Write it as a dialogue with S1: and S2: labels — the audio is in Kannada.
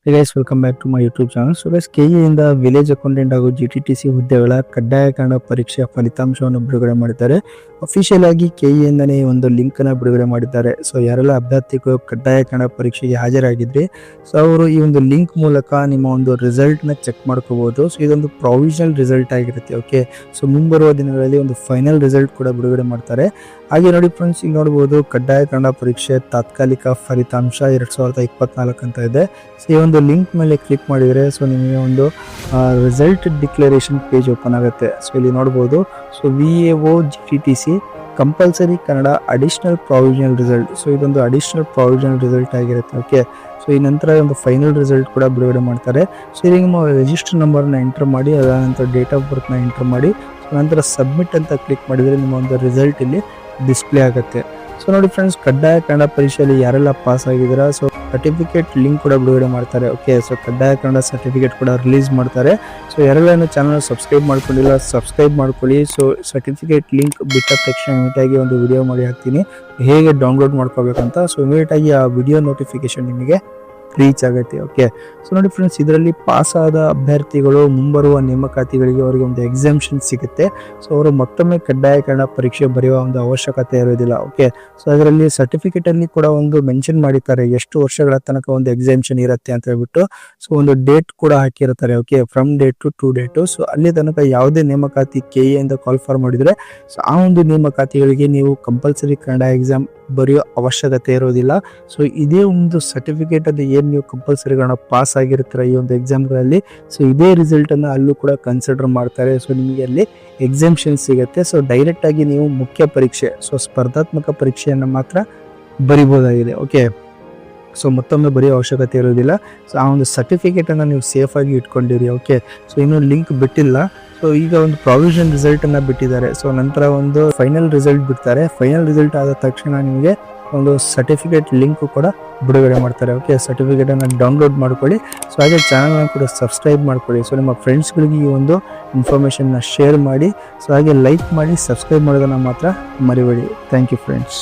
S1: Hey guys, welcome back to my YouTube channel. So guys, KE ಇಂದ ವಿಲೇಜ್ ಅಕೌಂಟೆಂಟ್ ಹಾಗೂ GTTC ಹುದ್ದೆಗಳ ಕಡ್ಡಾಯ ಕನ್ನಡ ಪರೀಕ್ಷೆಯ ಫಲಿತಾಂಶವನ್ನು ಬಿಡುಗಡೆ ಮಾಡಿದ್ದಾರೆ. ಅಫಿಷಿಯಲ್ ಆಗಿ KE ಇಂದನೇ ಒಂದು ಲಿಂಕ್ ಅನ್ನು ಬಿಡುಗಡೆ ಮಾಡಿದ್ದಾರೆ. ಸೊ ಯಾರೆಲ್ಲ ಅಭ್ಯರ್ಥಿಗಳು ಕಡ್ಡಾಯ ಕನ್ನಡ ಪರೀಕ್ಷೆಗೆ ಹಾಜರಾಗಿದ್ರಿ, ಸೊ ಅವರು ಈ ಒಂದು ಲಿಂಕ್ ಮೂಲಕ ನಿಮ್ಮ ಒಂದು ರಿಸಲ್ಟ್ ನ ಚೆಕ್ ಮಾಡ್ಕೋಬಹುದು. ಸೊ ಇದೊಂದು ಪ್ರೊವಿಷನಲ್ ರಿಸಲ್ಟ್ ಆಗಿರುತ್ತೆ. ಓಕೆ, ಸೊ ಮುಂಬರುವ ದಿನಗಳಲ್ಲಿ ಒಂದು ಫೈನಲ್ ರಿಸಲ್ಟ್ ಕೂಡ ಬಿಡುಗಡೆ ಮಾಡ್ತಾರೆ. ಹಾಗೆ ನೋಡಿ ಫ್ರೆಂಡ್ಸ್, ಈಗ ನೋಡಬಹುದು ಕಡ್ಡಾಯ ಕನ್ನಡ ಪರೀಕ್ಷೆ ತಾತ್ಕಾಲಿಕ ಫಲಿತಾಂಶ 2024 ಅಂತ ಇದೆ. ಸೊ ಈ ಒಂದು ಲಿಂಕ್ ಮೇಲೆ ಕ್ಲಿಕ್ ಮಾಡಿದರೆ ಸೊ ನಿಮಗೆ ಒಂದು ರಿಸಲ್ಟ್ ಡಿಕ್ಲರೇಷನ್ ಪೇಜ್ ಓಪನ್ ಆಗುತ್ತೆ. ಸೊ ಇಲ್ಲಿ ನೋಡಬಹುದು, so VAO GTTC compulsory Kannada additional provisional result. So ಇದೊಂದು ಅಡಿಷನಲ್ ಪ್ರಾವಿಷನಲ್ ರಿಸಲ್ಟ್ ಆಗಿರುತ್ತೆ. ಓಕೆ, ಸೊ ಈ ನಂತರ ಒಂದು ಫೈನಲ್ ರಿಸಲ್ಟ್ ಕೂಡ ಬಿಡುಗಡೆ ಮಾಡ್ತಾರೆ. ಸೊ ಇದಕ್ಕೆ ನಿಮ್ಮ ರಿಜಿಸ್ಟರ್ ನಂಬರ್ನ ಎಂಟರ್ ಮಾಡಿ, ಅದಾದ ನಂತರ ಡೇಟ್ ಆಫ್ ಬರ್ತ್ನ ಎಂಟರ್ ಮಾಡಿ, ಸೊ ನಂತರ ಸಬ್ಮಿಟ್ ಅಂತ ಕ್ಲಿಕ್ ಮಾಡಿದರೆ ನಿಮ್ಮ ಒಂದು ರಿಸಲ್ಟ್ ಇಲ್ಲಿ ಡಿಸ್ಪ್ಲೇ ಆಗುತ್ತೆ. ಸೊ ನೋಡಿ ಫ್ರೆಂಡ್ಸ್, ಕಡ್ಡಾಯ ಕನ್ನಡ ಪರೀಕ್ಷೆಯಲ್ಲಿ ಯಾರೆಲ್ಲ ಪಾಸ್ ಆಗಿದ್ದೀರಾ, ಸೊ ಸರ್ಟಿಫಿಕೇಟ್ ಲಿಂಕ್ ಕೂಡ ಬಿಡುಗಡೆ ಮಾಡ್ತಾರೆ. ಓಕೆ, ಸೊ ಕಡ್ಡಾಯ ಕನ್ನಡ ಸರ್ಟಿಫಿಕೇಟ್ ಕೂಡ ರಿಲೀಸ್ ಮಾಡ್ತಾರೆ. ಸೊ ಯಾರೆಲ್ಲ ಚಾನಲ್ ಸಬ್ಸ್ಕ್ರೈಬ್ ಮಾಡ್ಕೊಂಡಿಲ್ಲ, ಸಬ್ಸ್ಕ್ರೈಬ್ ಮಾಡ್ಕೊಳ್ಳಿ. ಸೊ ಸರ್ಟಿಫಿಕೇಟ್ ಲಿಂಕ್ ಬಿಟ್ಟ ತಕ್ಷಣ ಇಮಿಡಿಯೇಟ್ ಆಗಿ ಒಂದು ವಿಡಿಯೋ ಮಾಡಿ ಹಾಕ್ತೀನಿ ಹೇಗೆ ಡೌನ್ಲೋಡ್ ಮಾಡ್ಕೋಬೇಕಂತ. ಸೊ ಇಮಿಡಿಯೇಟ್ ಆಗಿ ಆ ವಿಡಿಯೋ ನೋಟಿಫಿಕೇಶನ್ ನಿಮಗೆ ರೀಚ್ ಆಗುತ್ತೆ. ಓಕೆ, ಸೊ ನೋಡಿ ಫ್ರೆಂಡ್ಸ್, ಇದರಲ್ಲಿ ಪಾಸ್ ಆದ ಅಭ್ಯರ್ಥಿಗಳು ಮುಂಬರುವ ನೇಮಕಾತಿಗಳಿಗೆ ಅವರಿಗೆ ಒಂದು ಎಕ್ಸಾಮ್ಷನ್ ಸಿಗುತ್ತೆ. ಸೊ ಅವರು ಮತ್ತೊಮ್ಮೆ ಕಡ್ಡಾಯ ಕನ್ನಡ ಪರೀಕ್ಷೆ ಬರೆಯುವ ಒಂದು ಅವಶ್ಯಕತೆ ಇರೋದಿಲ್ಲ. ಓಕೆ, ಸೊ ಅದರಲ್ಲಿ ಸರ್ಟಿಫಿಕೇಟ್ ಅಲ್ಲಿ ಕೂಡ ಒಂದು ಮೆನ್ಷನ್ ಮಾಡಿದ್ದಾರೆ ಎಷ್ಟು ವರ್ಷಗಳ ತನಕ ಒಂದು ಎಕ್ಸಾಮ್ಷನ್ ಇರುತ್ತೆ ಅಂತ ಹೇಳ್ಬಿಟ್ಟು. ಸೊ ಒಂದು ಡೇಟ್ ಕೂಡ ಹಾಕಿರ್ತಾರೆ. Okay, from date to date. So ಅಲ್ಲಿ ತನಕ ಯಾವುದೇ ನೇಮಕಾತಿ KE ಅಂತ ಕಾಲ್ ಫಾರ್ ಮಾಡಿದ್ರೆ ಸೊ ಆ ಒಂದು ನೇಮಕಾತಿಗಳಿಗೆ ನೀವು ಕಂಪಲ್ಸರಿ ಕನ್ನಡ ಎಕ್ಸಾಮ್ ಬರೆಯೋ ಅವಶ್ಯಕತೆ ಇರೋದಿಲ್ಲ. ಸೊ ಇದೇ ಒಂದು ಸರ್ಟಿಫಿಕೇಟ್ ಅಲ್ಲಿ ಏನು ನೀವು ಕಂಪಲ್ಸರಿ ಕನ್ನಡ ಪಾಸ್ ಆಗಿರ್ತೀರ ಈ ಒಂದು ಎಕ್ಸಾಮ್ಗಳಲ್ಲಿ, ಸೊ ಇದೇ ರಿಸಲ್ಟ್ ಅನ್ನು ಅಲ್ಲೂ ಕೂಡ ಕನ್ಸಿಡರ್ ಮಾಡ್ತಾರೆ. ಸೊ ನಿಮಗೆ ಅಲ್ಲಿ ಎಕ್ಸಾಮ್ಷನ್ ಸಿಗುತ್ತೆ. ಸೊ ಡೈರೆಕ್ಟ್ ಆಗಿ ನೀವು ಮುಖ್ಯ ಪರೀಕ್ಷೆ, ಸೊ ಸ್ಪರ್ಧಾತ್ಮಕ ಪರೀಕ್ಷೆಯನ್ನು ಮಾತ್ರ ಬರಿಬೋದಾಗಿದೆ. ಓಕೆ, ಸೊ ಮತ್ತೊಮ್ಮೆ ಬರೆಯೋ ಅವಶ್ಯಕತೆ ಇರೋದಿಲ್ಲ. ಸೊ ಆ ಒಂದು ಸರ್ಟಿಫಿಕೇಟ್ ಅನ್ನು ನೀವು ಸೇಫ್ ಆಗಿ ಇಟ್ಕೊಂಡಿರಿ. ಓಕೆ, ಸೊ ಇನ್ನೂ ಲಿಂಕ್ ಬಿಟ್ಟಿಲ್ಲ. ಸೊ ಈಗ ಒಂದು ಪ್ರಾವಿಷನ್ ರಿಸಲ್ಟ್ ಅನ್ನ ಬಿಟ್ಟಿದ್ದಾರೆ. ಸೊ ನಂತರ ಒಂದು ಫೈನಲ್ ರಿಸಲ್ಟ್ ಬಿಡ್ತಾರೆ. ಫೈನಲ್ ರಿಸಲ್ಟ್ ಆದ ತಕ್ಷಣ ನಿಮಗೆ ಒಂದು ಸರ್ಟಿಫಿಕೇಟ್ ಲಿಂಕ್ ಕೂಡ ಬಿಡುಗಡೆ ಮಾಡ್ತಾರೆ. ಓಕೆ, ಸರ್ಟಿಫಿಕೇಟ್ ಅನ್ನು ಡೌನ್ಲೋಡ್ ಮಾಡ್ಕೊಳ್ಳಿ. ಸೊ ಹಾಗೆ ಚಾನಲ್ನ ಕೂಡ ಸಬ್ಸ್ಕ್ರೈಬ್ ಮಾಡ್ಕೊಳ್ಳಿ. ಸೊ ನಿಮ್ಮ ಫ್ರೆಂಡ್ಸ್ಗಳಿಗೆ ಈ ಒಂದು ಇನ್ಫಾರ್ಮೇಷನ್ನ ಶೇರ್ ಮಾಡಿ. ಸೊ ಹಾಗೆ ಲೈಕ್ ಮಾಡಿ, ಸಬ್ಸ್ಕ್ರೈಬ್ ಮಾಡೋದನ್ನು ಮಾತ್ರ ಮರಿಬೇಡಿ. Thank you friends.